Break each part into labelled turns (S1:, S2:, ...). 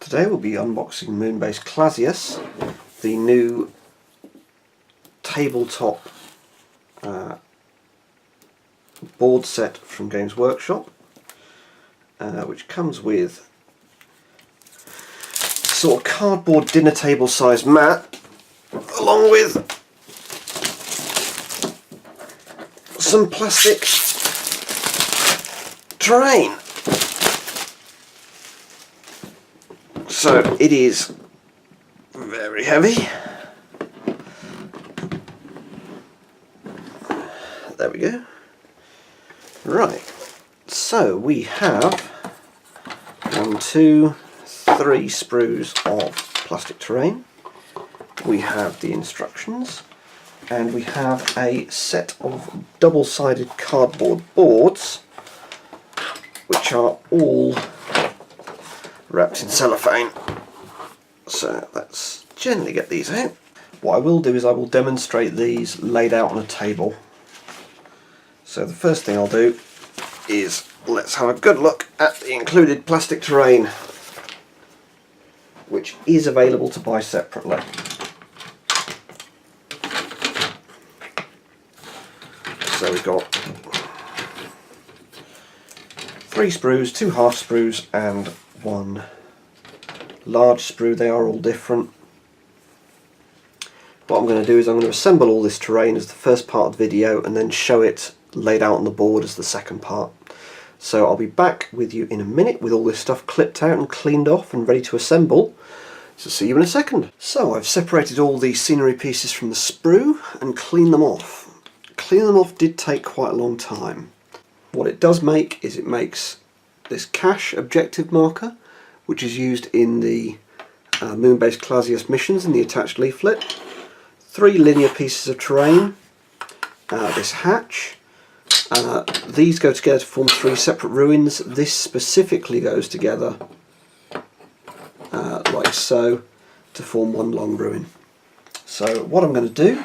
S1: Today we'll be unboxing Moonbase Klasius, the new tabletop board set from Games Workshop, which comes with a sort of cardboard dinner table size mat, along with some plastic terrain. So it is very heavy. There we go. Right, so we have 1, 2, 3 sprues of plastic terrain. We have the instructions, and we have a set of double-sided cardboard boards, which are all wrapped in cellophane. So let's gently get these out. What I will do is I will demonstrate these laid out on a table. So the first thing I'll do is let's have a good look at the included plastic terrain, which is available to buy separately. So we've got 3 sprues, 2 half sprues and 1 large sprue. They are all different. What I'm going to do is I'm going to assemble all this terrain as the first part of the video and then show it laid out on the board as the second part. So I'll be back with you in a minute with all this stuff clipped out and cleaned off and ready to assemble. So see you in a second. So I've separated all the scenery pieces from the sprue and cleaned them off. Cleaning them off did take quite a long time. What it does make is it makes this cache objective marker, which is used in the Moonbase Klasius missions in the attached leaflet. 3 linear pieces of terrain, this hatch. These go together to form 3 separate ruins. This specifically goes together like so to form 1 long ruin. So what I'm going to do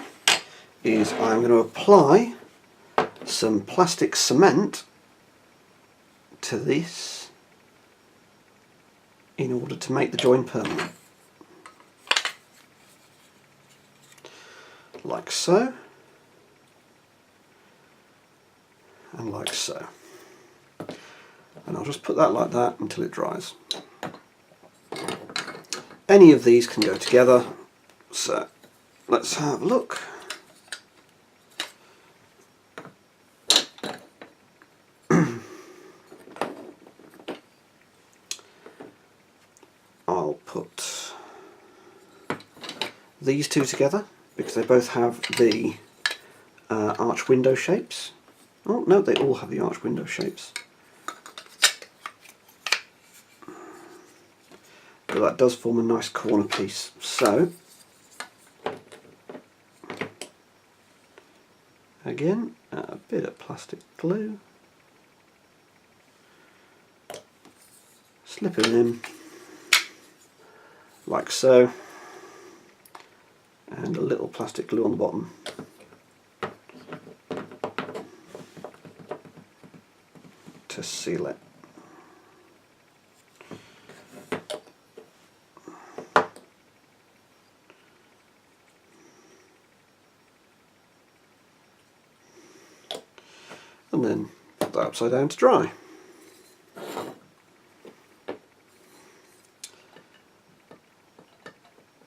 S1: is I'm going to apply some plastic cement to this in order to make the join permanent. Like so, and like so. And I'll just put that like that until it dries. Any of these can go together, so let's have a look. I'll put these 2 together because they both have the arch window shapes. Oh no, they all have the arch window shapes. But that does form a nice corner piece. So again, a bit of plastic glue. Slip it in like so, and a little plastic glue on the bottom to seal it. And then put that upside down to dry.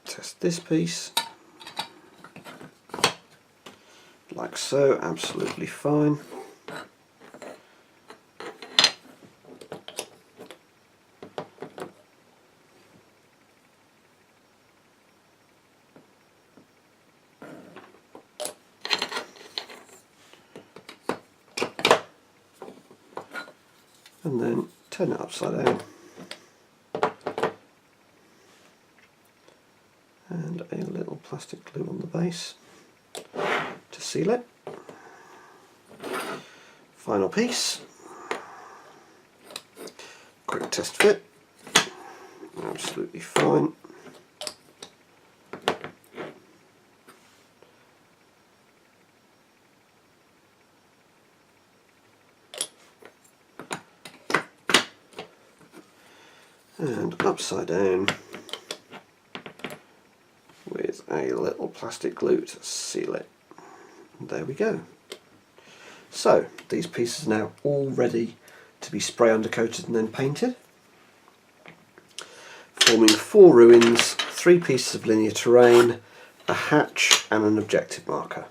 S1: Test this piece. Like so, absolutely fine. And then turn it upside down. And a little plastic glue on the base to seal it. Final piece. Quick test fit. Absolutely fine. and upside down with a little plastic glue to seal it. There we go. So these pieces are now all ready to be spray undercoated and then painted, forming 4 ruins, 3 pieces of linear terrain, a hatch and an objective marker.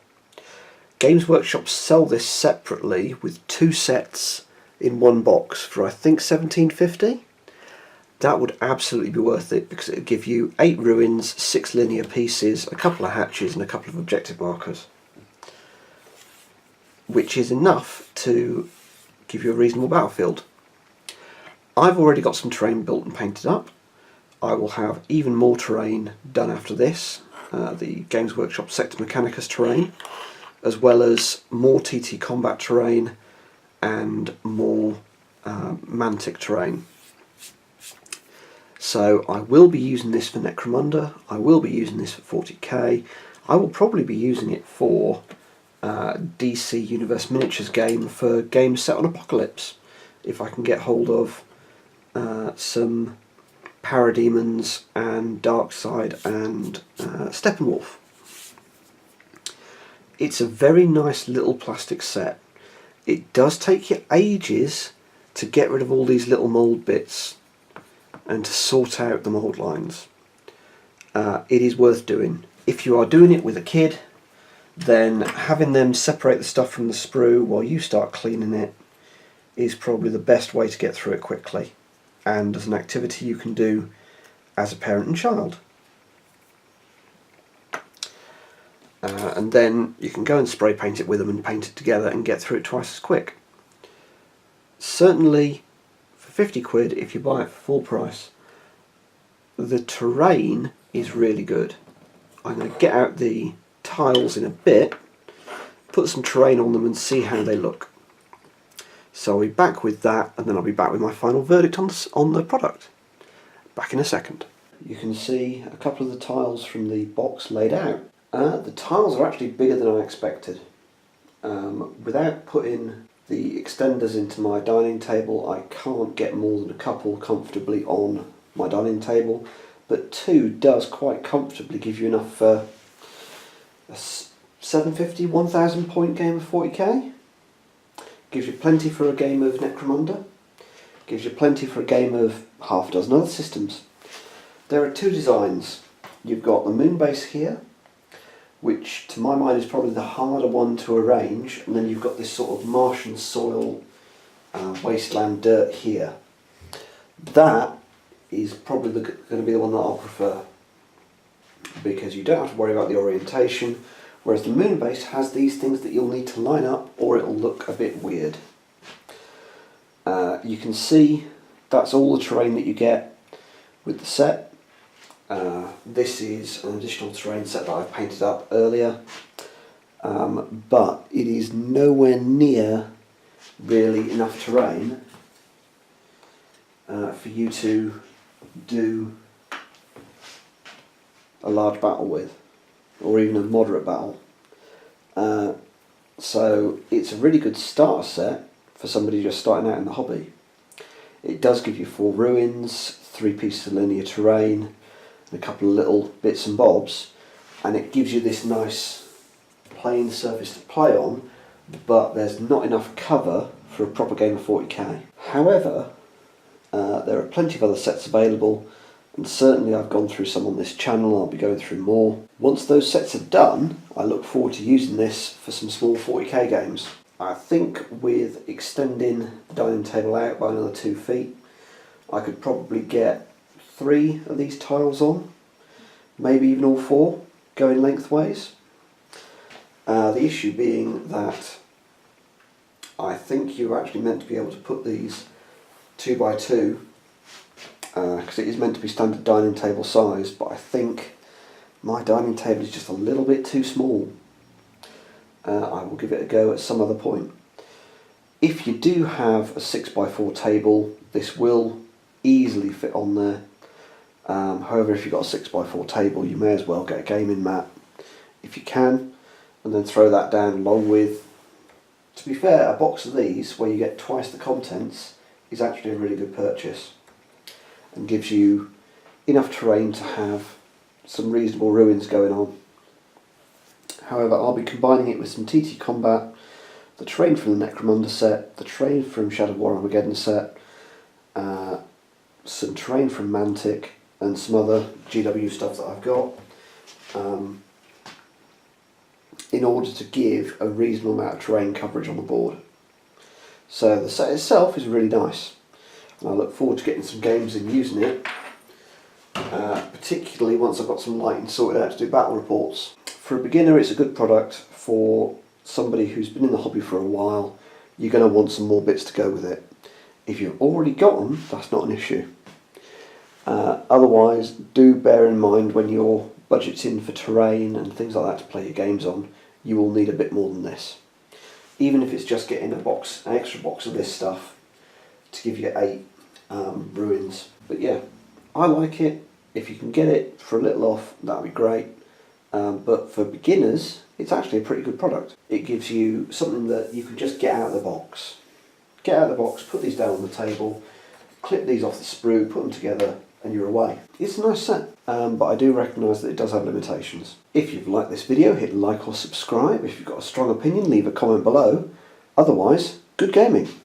S1: Games Workshop sell this separately with 2 sets in one box for I think $17.50. That would absolutely be worth it because it would give you 8 ruins, 6 linear pieces, a couple of hatches and a couple of objective markers, which is enough to give you a reasonable battlefield. I've already got some terrain built and painted up. I will have even more terrain done after this, the Games Workshop Sector Mechanicus terrain, as well as more TT Combat terrain and more Mantic terrain. So I will be using this for Necromunda, I will be using this for 40k, I will probably be using it for DC Universe Miniatures game for games set on Apocalypse, if I can get hold of some Parademons and Darkside and Steppenwolf. It's a very nice little plastic set. It does take you ages to get rid of all these little mould bits and to sort out the mould lines. It is worth doing. If you are doing it with a kid, then having them separate the stuff from the sprue while you start cleaning it is probably the best way to get through it quickly, and as an activity you can do as a parent and child. And then you can go and spray paint it with them and paint it together and get through it twice as quick. Certainly for 50 quid, if you buy it for full price, the terrain is really good. I'm going to get out the tiles in a bit, put some terrain on them and see how they look. So I'll be back with that, and then I'll be back with my final verdict on the product. Back in a second. You can see a couple of the tiles from the box laid out. The tiles are actually bigger than I expected. Without putting the extenders into my dining table, I can't get more than a couple comfortably on my dining table, but 2 does quite comfortably give you enough for a 750, 1000 point game of 40k. Gives you plenty for a game of Necromunda. Gives you plenty for a game of half a dozen other systems. There are 2 designs. You've got the Moonbase here, which to my mind is probably the harder one to arrange, and then you've got this sort of Martian soil wasteland dirt here. That is probably going to be the one that I'll prefer, because you don't have to worry about the orientation, whereas the Moonbase has these things that you'll need to line up or it'll look a bit weird. You can see that's all the terrain that you get with the set. This is an additional terrain set that I've painted up earlier, but it is nowhere near really enough terrain for you to do a large battle with, or even a moderate battle. So it's a really good starter set for somebody just starting out in the hobby. It does give you 4 ruins, 3 pieces of linear terrain, and a couple of little bits and bobs, and it gives you this nice plain surface to play on, but there's not enough cover for a proper game of 40k. However, there are plenty of other sets available, and certainly I've gone through some on this channel, I'll be going through more. Once those sets are done, I look forward to using this for some small 40k games. I think with extending the dining table out by another 2 feet, I could probably get 3 of these tiles on, maybe even all 4, going lengthways. The issue being that I think you're actually meant to be able to put these 2x2, because it is meant to be standard dining table size, but I think my dining table is just a little bit too small. I will give it a go at some other point. If you do have a 6x4 table, this will easily fit on there. However, if you've got a 6x4 table, you may as well get a gaming mat if you can, and then throw that down along with, to be fair, a box of these where you get twice the contents is actually a really good purchase. and gives you enough terrain to have some reasonable ruins going on. However, I'll be combining it with some TT Combat, the terrain from the Necromunda set, the terrain from Shadow War Armageddon set, some terrain from Mantic, and some other GW stuff that I've got, in order to give a reasonable amount of terrain coverage on the board. So the set itself is really nice, and I look forward to getting some games and using it, particularly once I've got some lighting sorted out to do battle reports. For a beginner, it's a good product. For somebody who's been in the hobby for a while, you're going to want some more bits to go with it. If you've already got them, that's not an issue. Otherwise, do bear in mind when you're budgeting for terrain and things like that to play your games on, you will need a bit more than this. Even if it's just getting an extra box of this stuff to give you 8 ruins. But yeah, I like it. If you can get it for a little off, that would be great. But for beginners, it's actually a pretty good product. It gives you something that you can just get out of the box. Get out of the box, put these down on the table, clip these off the sprue, put them together, and you're away. It's a nice set, but I do recognise that it does have limitations. If you've liked this video, hit like or subscribe. If you've got a strong opinion, leave a comment below. Otherwise, good gaming.